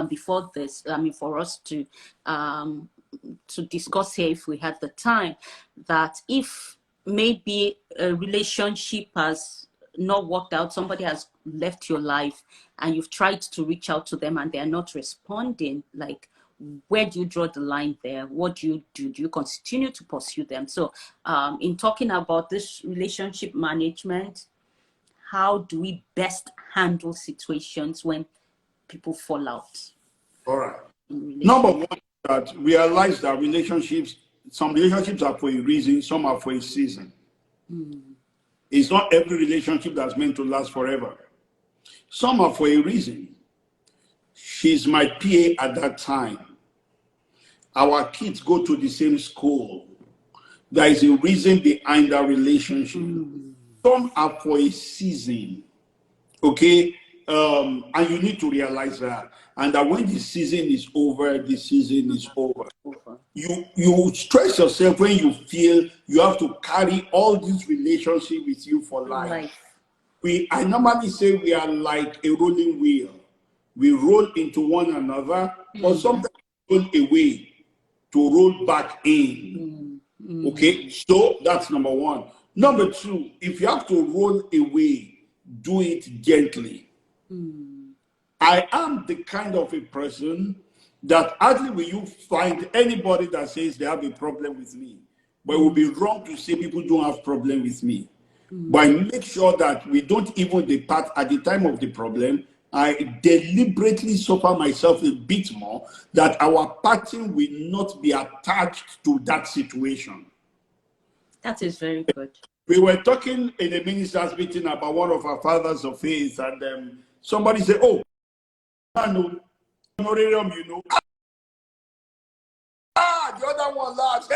before this, for us to discuss here if we had the time, that if maybe a relationship has not worked out, somebody has left your life and you've tried to reach out to them and they're not responding, like, where do you draw the line there? What do you do? Do you continue to pursue them? So in talking about this relationship management, how do we best handle situations when people fall out? All right. Number one, that realize that some relationships are for a reason, some are for a season. It's not every relationship that's meant to last forever. Some are for a reason. She's my PA at that time. Our kids go to the same school. There is a reason behind our relationship. Some are for a season. Okay? And you need to realize that. And that when the season is over, the season is over. You stress yourself when you feel you have to carry all these relationships with you for life. I normally say we are like a rolling wheel. We roll into one another, or sometimes roll away to roll back in. Okay, so that's number one. Number two, if you have to roll away, do it gently. I am the kind of a person that hardly will you find anybody that says they have a problem with me. But it would be wrong to say people don't have problem with me. But I make sure that we don't even depart at the time of the problem. I deliberately suffer myself a bit more that our parting will not be attached to that situation. That is very good. We were talking in a minister's meeting about one of our fathers of faith, and somebody said, "Oh, no, honorarium, you know." The other one laughed.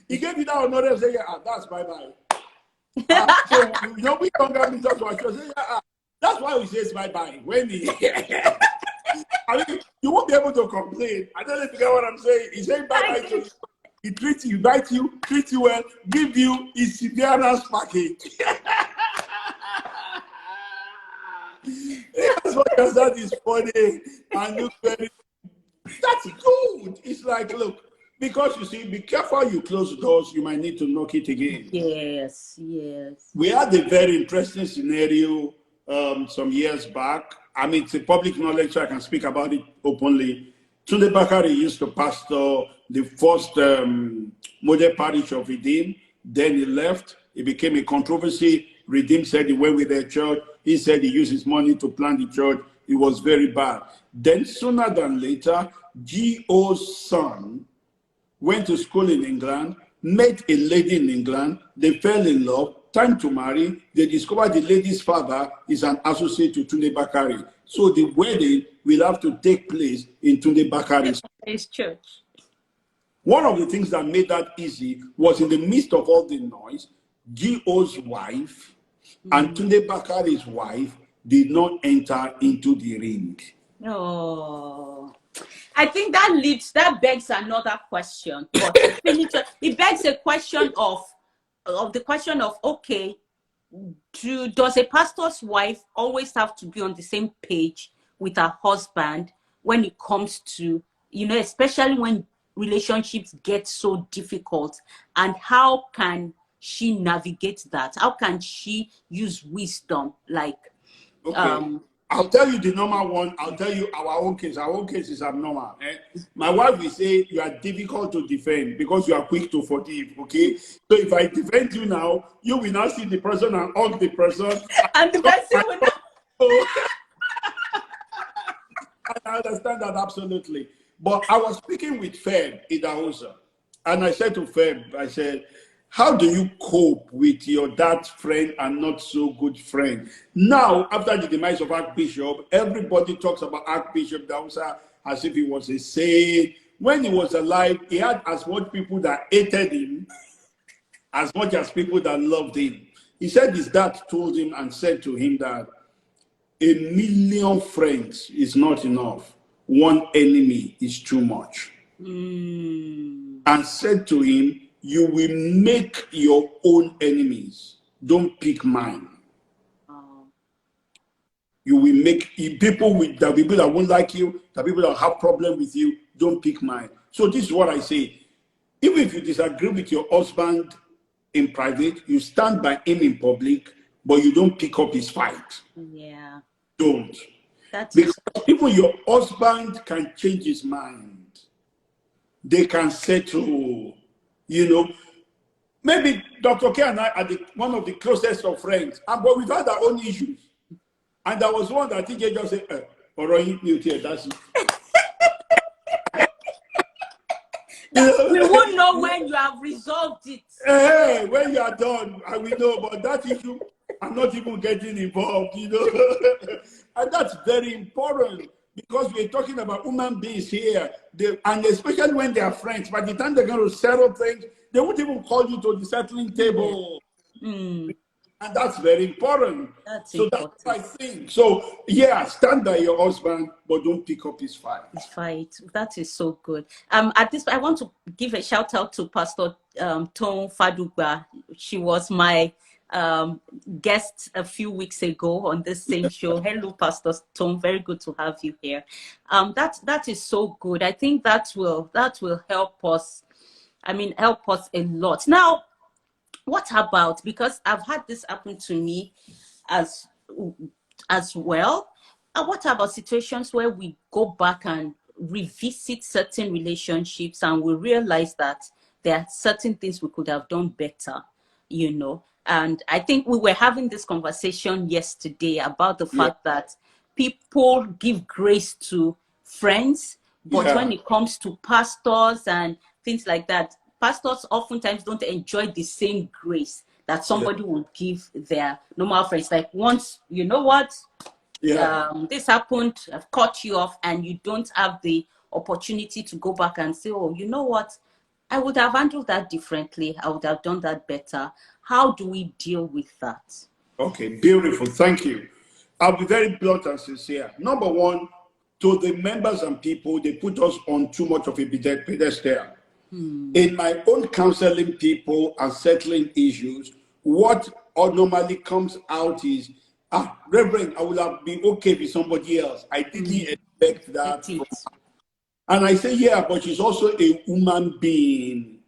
He gave me that honorarium. Say, "Yeah, that's bye-bye." So, we younger ministers were saying, "Yeah." That's why we say it's bye-bye. When I mean, you won't be able to complain. I don't know if you get what I'm saying. He's saying bye-bye to you. He treats you, invite you, treat you well, give you his severance package. That's what that is funny. And look very, that's good. It's like, look, because you see, be careful you close doors, you might need to knock it again. Yes. We had a very interesting scenario some years back. I mean, it's a public knowledge, so I can speak about it openly. Tunde Bakari used to pastor the first model parish of Redeem. Then he left. It became a controversy. Redeem said he went with their church. He said he used his money to plant the church. It was very bad. Then sooner than later, G.O.'s son went to school in England, met a lady in England, they fell in love, time to marry, they discovered the lady's father is an associate to Tunde Bakari. So the wedding will have to take place in Tunde Bakari's church. One of the things that made that easy was in the midst of all the noise, G.O.'s wife and Tunde Bakari's wife did not enter into the ring. Oh, I think that begs another question. But to finish, it begs a question of okay, does a pastor's wife always have to be on the same page with her husband when it comes to, especially when relationships get so difficult, and how can she navigate that? How can she use wisdom? Like, okay. I'll tell you the normal one. I'll tell you our own case. Our own case is abnormal. My wife will say you are difficult to defend because you are quick to forgive. Okay, so if I defend you now, you will not see the person and hug the person, and the person will not. I understand that absolutely. But I was speaking with Feb Idahosa, and I said to Feb, I said, how do you cope with your dad's friend and not so good friend? Now, after the demise of Archbishop, everybody talks about Archbishop Idahosa as if he was a saint. When he was alive, he had as much people that hated him as much as people that loved him. He said his dad told him and said to him that 1,000,000 friends is not enough. One enemy is too much. And said to him, you will make your own enemies. Don't pick mine. You will make people that won't like you, the people that have problem with you, don't pick mine. So this is what I say. Even if you disagree with your husband in private, you stand by him in public, but you don't pick up his fight. Yeah. Don't. Because even your husband can change his mind. They can settle, Maybe Dr. K and I are one of the closest of friends, but we've had our own issues. And there was one that TJ just said, that's it. We won't know when you have resolved it. Hey, when you are done, I will know. But that issue, I'm not even getting involved, And that's very important because we're talking about human beings here. And especially when they are friends, by the time they're going to settle things, they won't even call you to the settling table. And that's very important. That's what I think. So, yeah, stand by your husband, but don't pick up his fight. That is so good. At this, I want to give a shout out to Pastor Tom Fadugba. She was my guest a few weeks ago on this same show. Hello, Pastor Tom. Very good to have you here. That is so good. I think that will help us. Help us a lot. Now, what about, because I've had this happen to me as well. What about situations where we go back and revisit certain relationships and we realize that there are certain things we could have done better, And I think we were having this conversation yesterday about the fact that people give grace to friends, but when it comes to pastors and things like that, pastors oftentimes don't enjoy the same grace that somebody would give their normal friends. Like, once, this happened, I've cut you off, and you don't have the opportunity to go back and say, oh, you know what? I would have handled that differently. I would have done that better. How do we deal with that? Okay, beautiful. Thank you. I'll be very blunt and sincere. Number one, to the members and people, they put us on too much of a pedestal. In my own counseling people and settling issues, what normally comes out is, Reverend, I would have been okay with somebody else. I didn't expect that. And I say, yeah, but she's also a human being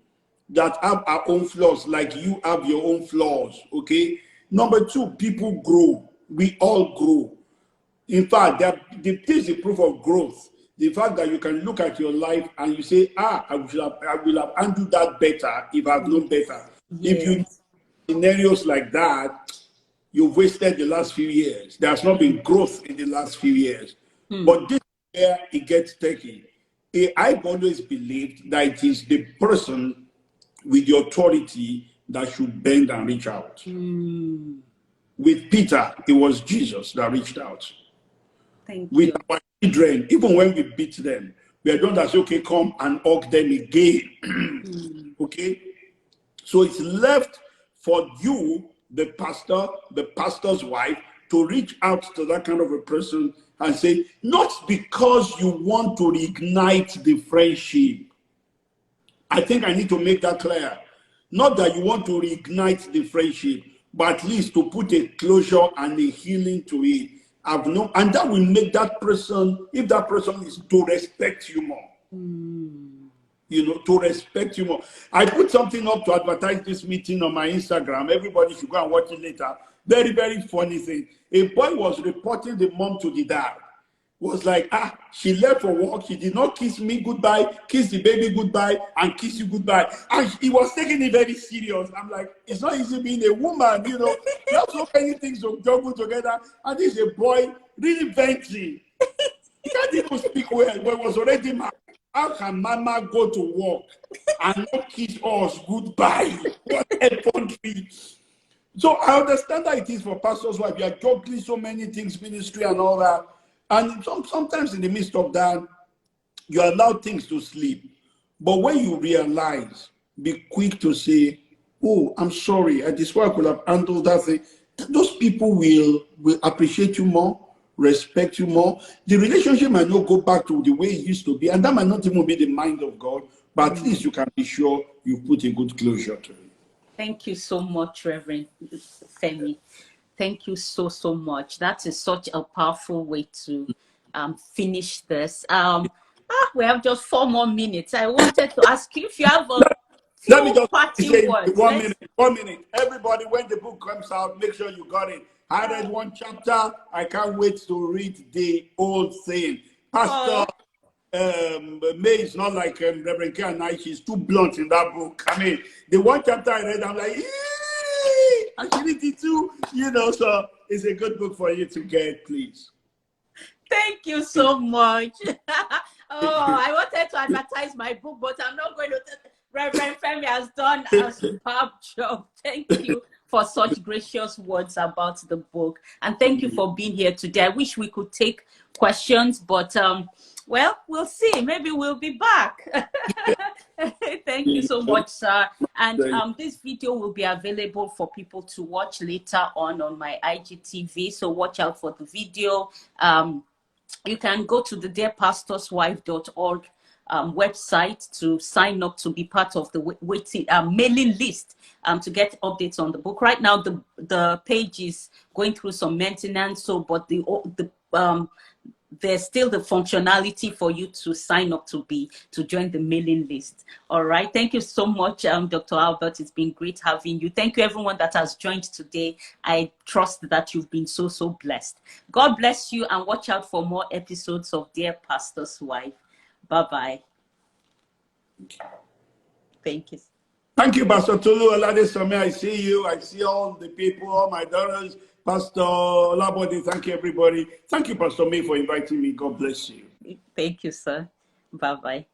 that have our own flaws, like you have your own flaws, okay? Number two, people grow. We all grow. In fact, this is the proof of growth. The fact that you can look at your life and you say, I will have handled that better if I've known better. If you scenarios like that, you've wasted the last few years. There has not been growth in the last few years. But this is where it gets tricky. I've always believed that it is the person with the authority that should bend and reach out. With Peter, it was Jesus that reached out. Thank with you. our children, even when we beat them, we are not as okay, come and hug them again. Okay? So it's left for you, the pastor, the pastor's wife, to reach out to that kind of a person and say, not because you want to reignite the friendship. I think I need to make that clear. Not that you want to reignite the friendship, but at least to put a closure and a healing to it. And that will make that person, if that person is to respect you more. You know, to respect you more. I put something up to advertise this meeting on my Instagram. Everybody should go and watch it later. Very, very funny thing. A boy was reporting the mom to the dad. Was like, she left for work. She did not kiss me goodbye, kiss the baby goodbye, and kiss you goodbye. And he was taking it very serious. I'm like, it's not easy being a woman, you know. You have so many things to juggle together. And this is a boy really venting. He can't even speak well, but was already mad. How can mama go to work and not kiss us goodbye? What a country. So I understand that it is for pastors' wife. You are juggling so many things, ministry and all that. And sometimes in the midst of that, you allow things to slip. But when you realize, be quick to say, oh, I'm sorry, I just I could have handled that thing. Those people will appreciate you more, respect you more. The relationship might not go back to the way it used to be, and that might not even be the mind of God, but at least you can be sure you put a good closure to it. Thank you so much, Reverend Femi. Thank you so, so much. That is such a powerful way to finish this. We have just 4 more minutes. I wanted to ask you if you have a Let me just parting say words. 1 minute. Everybody, when the book comes out, make sure you got it. I read 1 chapter. I can't wait to read the whole thing. Pastor May is not like Reverend K and I. She's too blunt in that book. I mean, the 1 chapter I read, I'm like, and she read it too, you know, so it's a good book for you to get, please. Thank you so much. I wanted to advertise my book, but I'm not going to. Reverend Femi has done a superb job. Thank you for such gracious words about the book. And thank you for being here today. I wish we could take questions, but well, we'll see. Maybe we'll be back. Thank you so much, sir. And this video will be available for people to watch later on my IGTV. So watch out for the video. You can go to the dearpastorswife.org website to sign up to be part of the waiting mailing list to get updates on the book. Right now, the page is going through some maintenance, so but there's still the functionality for you to sign up to join the mailing list. All right. Thank you so much, Dr. Albert. It's been great having you. Thank you, everyone that has joined today. I trust that you've been so, so blessed. God bless you, and watch out for more episodes of Dear Pastor's Wife. Bye-bye. Thank you. Thank you, Pastor Tolu Oladesame. I see you. I see all the people, all my daughters. Pastor Olabode, thank you, everybody. Thank you, Pastor May, for inviting me. God bless you. Thank you, sir. Bye-bye.